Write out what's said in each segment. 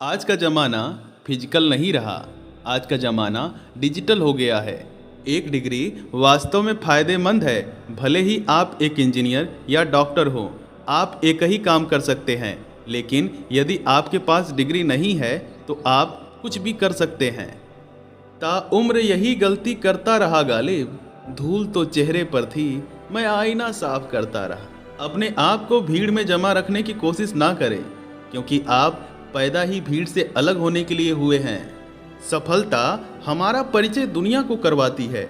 आज का ज़माना फिजिकल नहीं रहा। आज का ज़माना डिजिटल हो गया है। एक डिग्री वास्तव में फ़ायदेमंद है। भले ही आप एक इंजीनियर या डॉक्टर हो, आप एक ही काम कर सकते हैं। लेकिन यदि आपके पास डिग्री नहीं है तो आप कुछ भी कर सकते हैं। ताउम्र यही गलती करता रहा गालिब, धूल तो चेहरे पर थी, मैं आईना साफ करता रहा। अपने आप को भीड़ में जमा रखने की कोशिश ना करें, क्योंकि आप पैदा ही भीड़ से अलग होने के लिए हुए हैं। सफलता हमारा परिचय दुनिया को करवाती है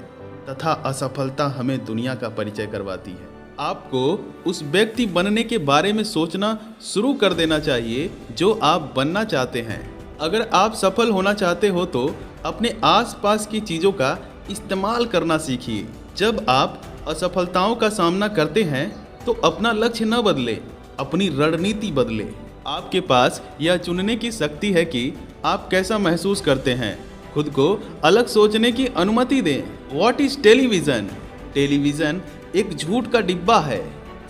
तथा असफलता हमें दुनिया का परिचय करवाती है। आपको उस व्यक्ति बनने के बारे में सोचना शुरू कर देना चाहिए जो आप बनना चाहते हैं। अगर आप सफल होना चाहते हो तो अपने आसपास की चीज़ों का इस्तेमाल करना सीखिए। जब आप असफलताओं का सामना करते हैं तो अपना लक्ष्य न बदले, अपनी रणनीति बदले। आपके पास यह चुनने की शक्ति है कि आप कैसा महसूस करते हैं। खुद को अलग सोचने की अनुमति दें। What is television? टेलीविज़न एक झूठ का डिब्बा है।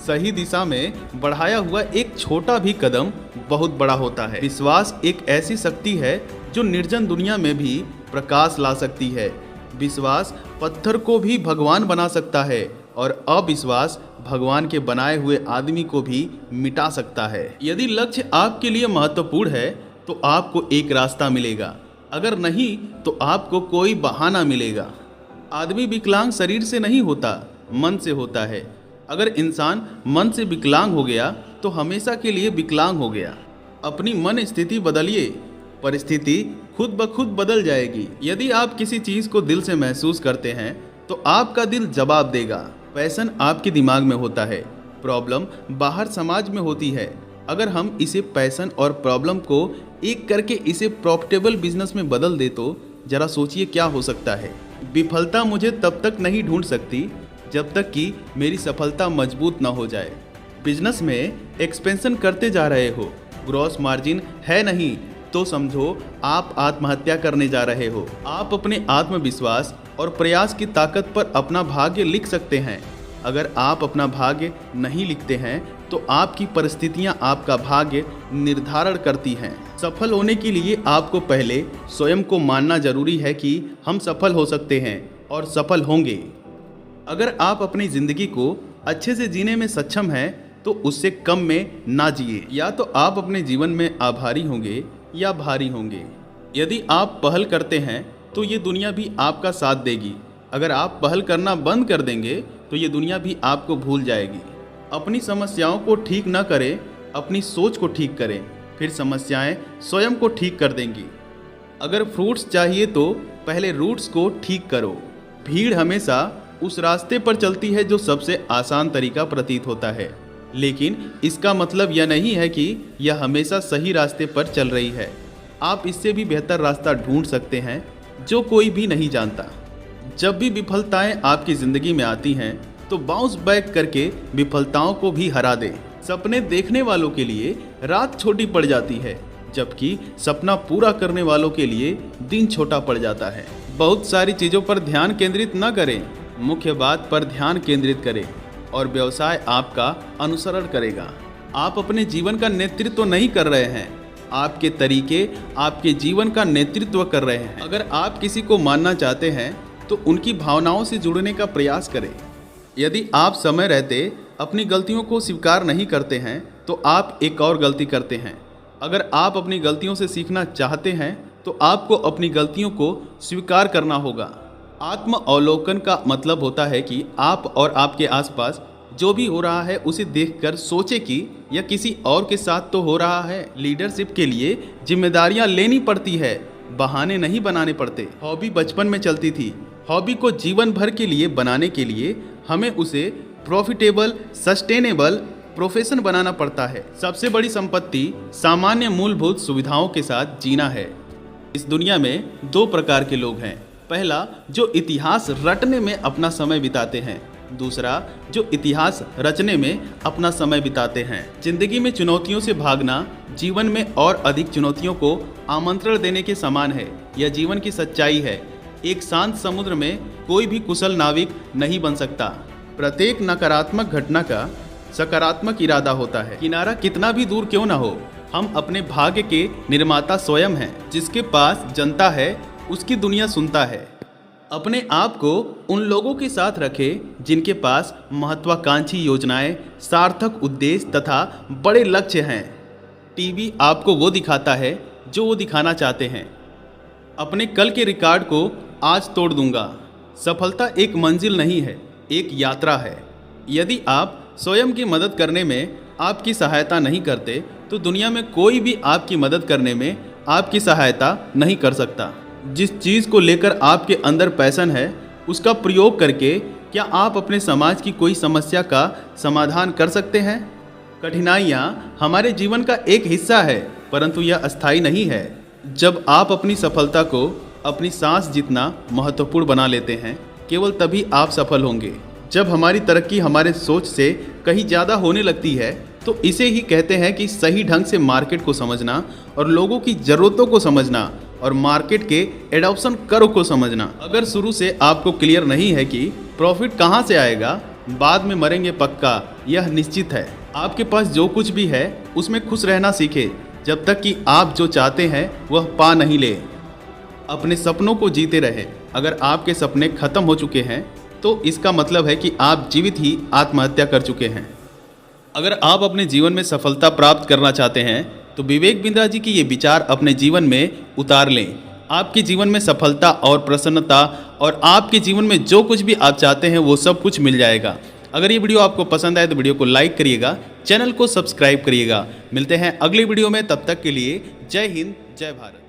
सही दिशा में बढ़ाया हुआ एक छोटा भी कदम बहुत बड़ा होता है। विश्वास एक ऐसी शक्ति है जो निर्जन दुनिया में भी प्रकाश ला सकती है। विश्वास पत्थर को भी भगवान बना सकता है और अविश्वास भगवान के बनाए हुए आदमी को भी मिटा सकता है। यदि लक्ष्य आपके लिए महत्वपूर्ण है तो आपको एक रास्ता मिलेगा, अगर नहीं तो आपको कोई बहाना मिलेगा। आदमी विकलांग शरीर से नहीं होता, मन से होता है। अगर इंसान मन से विकलांग हो गया तो हमेशा के लिए विकलांग हो गया। अपनी मन स्थिति बदलिए, परिस्थिति खुद ब खुद बदल जाएगी। यदि आप किसी चीज़ को दिल से महसूस करते हैं तो आपका दिल जवाब देगा। पैशन आपके दिमाग में होता है, प्रॉब्लम बाहर समाज में होती है। अगर हम इसे पैशन और प्रॉब्लम को एक करके इसे प्रॉफिटेबल बिजनेस में बदल दे तो जरा सोचिए क्या हो सकता है। विफलता मुझे तब तक नहीं ढूंढ सकती जब तक कि मेरी सफलता मजबूत ना हो जाए। बिजनेस में एक्सपेंशन करते जा रहे हो, ग्रॉस मार्जिन है नहीं तो समझो आप आत्महत्या करने जा रहे हो। आप अपने आत्मविश्वास और प्रयास की ताकत पर अपना भाग्य लिख सकते हैं। अगर आप अपना भाग्य नहीं लिखते हैं तो आपकी परिस्थितियां आपका भाग्य निर्धारण करती हैं। सफल होने के लिए आपको पहले स्वयं को मानना जरूरी है कि हम सफल हो सकते हैं और सफल होंगे। अगर आप अपनी ज़िंदगी को अच्छे से जीने में सक्षम हैं तो उससे कम में ना जिए। या तो आप अपने जीवन में आभारी होंगे या भारी होंगे। यदि आप पहल करते हैं तो ये दुनिया भी आपका साथ देगी। अगर आप पहल करना बंद कर देंगे तो ये दुनिया भी आपको भूल जाएगी। अपनी समस्याओं को ठीक न करें, अपनी सोच को ठीक करें, फिर समस्याएं स्वयं को ठीक कर देंगी। अगर फ्रूट्स चाहिए तो पहले रूट्स को ठीक करो। भीड़ हमेशा उस रास्ते पर चलती है जो सबसे आसान तरीका प्रतीत होता है, लेकिन इसका मतलब यह नहीं है कि यह हमेशा सही रास्ते पर चल रही है। आप इससे भी बेहतर रास्ता ढूंढ सकते हैं जो कोई भी नहीं जानता। जब भी विफलताएं आपकी ज़िंदगी में आती हैं तो बाउंस बैक करके विफलताओं को भी हरा दें। सपने देखने वालों के लिए रात छोटी पड़ जाती है, जबकि सपना पूरा करने वालों के लिए दिन छोटा पड़ जाता है। बहुत सारी चीज़ों पर ध्यान केंद्रित न करें, मुख्य बात पर ध्यान केंद्रित करें और व्यवसाय आपका अनुसरण करेगा। आप अपने जीवन का नेतृत्व नहीं कर रहे हैं, आपके तरीके आपके जीवन का नेतृत्व कर रहे हैं। अगर आप किसी को मानना चाहते हैं तो उनकी भावनाओं से जुड़ने का प्रयास करें। यदि आप समय रहते अपनी गलतियों को स्वीकार नहीं करते हैं तो आप एक और गलती करते हैं। अगर आप अपनी गलतियों से सीखना चाहते हैं तो आपको अपनी गलतियों को स्वीकार करना होगा। आत्म अवलोकन का मतलब होता है कि आप और आपके आसपास जो भी हो रहा है उसे देखकर सोचे कि यह किसी और के साथ तो हो रहा है। लीडरशिप के लिए जिम्मेदारियां लेनी पड़ती है, बहाने नहीं बनाने पड़ते। हॉबी बचपन में चलती थी, हॉबी को जीवन भर के लिए बनाने के लिए हमें उसे प्रॉफिटेबल, सस्टेनेबल प्रोफेशन बनाना पड़ता है। सबसे बड़ी संपत्ति सामान्य मूलभूत सुविधाओं के साथ जीना है। इस दुनिया में दो प्रकार के लोग हैं। पहला, जो इतिहास रटने में अपना समय बिताते हैं। दूसरा, जो इतिहास रचने में अपना समय बिताते हैं। जिंदगी में चुनौतियों से भागना जीवन में और अधिक चुनौतियों को आमंत्रण देने के समान है। यह जीवन की सच्चाई है। एक शांत समुद्र में कोई भी कुशल नाविक नहीं बन सकता। प्रत्येक नकारात्मक घटना का सकारात्मक इरादा होता है। किनारा कितना भी दूर क्यों ना हो, हम अपने भाग्य के निर्माता स्वयं हैं। जिसके पास जनता है उसकी दुनिया सुनता है। अपने आप को उन लोगों के साथ रखें जिनके पास महत्वाकांक्षी योजनाएं, सार्थक उद्देश्य तथा बड़े लक्ष्य हैं। टीवी आपको वो दिखाता है जो वो दिखाना चाहते हैं। अपने कल के रिकॉर्ड को आज तोड़ दूंगा। सफलता एक मंजिल नहीं है, एक यात्रा है। यदि आप स्वयं की मदद करने में आपकी सहायता नहीं करते तो दुनिया में कोई भी आपकी मदद करने में आपकी सहायता नहीं कर सकता। जिस चीज़ को लेकर आपके अंदर पैशन है उसका प्रयोग करके क्या आप अपने समाज की कोई समस्या का समाधान कर सकते हैं? कठिनाइयाँ हमारे जीवन का एक हिस्सा है, परंतु यह अस्थायी नहीं है। जब आप अपनी सफलता को अपनी सांस जितना महत्वपूर्ण बना लेते हैं, केवल तभी आप सफल होंगे। जब हमारी तरक्की हमारे सोच से कहीं ज़्यादा होने लगती है तो इसे ही कहते हैं कि सही ढंग से मार्केट को समझना और लोगों की ज़रूरतों को समझना और मार्केट के एडॉप्शन कर्व को समझना। अगर शुरू से आपको क्लियर नहीं है कि प्रॉफिट कहाँ से आएगा, बाद में मरेंगे पक्का, यह निश्चित है। आपके पास जो कुछ भी है उसमें खुश रहना सीखें जब तक कि आप जो चाहते हैं वह पा नहीं ले। अपने सपनों को जीते रहें। अगर आपके सपने खत्म हो चुके हैं तो इसका मतलब है कि आप जीवित ही आत्महत्या कर चुके हैं। अगर आप अपने जीवन में सफलता प्राप्त करना चाहते हैं तो विवेक बिंद्रा जी के ये विचार अपने जीवन में उतार लें। आपके जीवन में सफलता और प्रसन्नता और आपके जीवन में जो कुछ भी आप चाहते हैं वो सब कुछ मिल जाएगा। अगर ये वीडियो आपको पसंद आए तो वीडियो को लाइक करिएगा, चैनल को सब्सक्राइब करिएगा। मिलते हैं अगली वीडियो में, तब तक के लिए जय हिंद, जय भारत।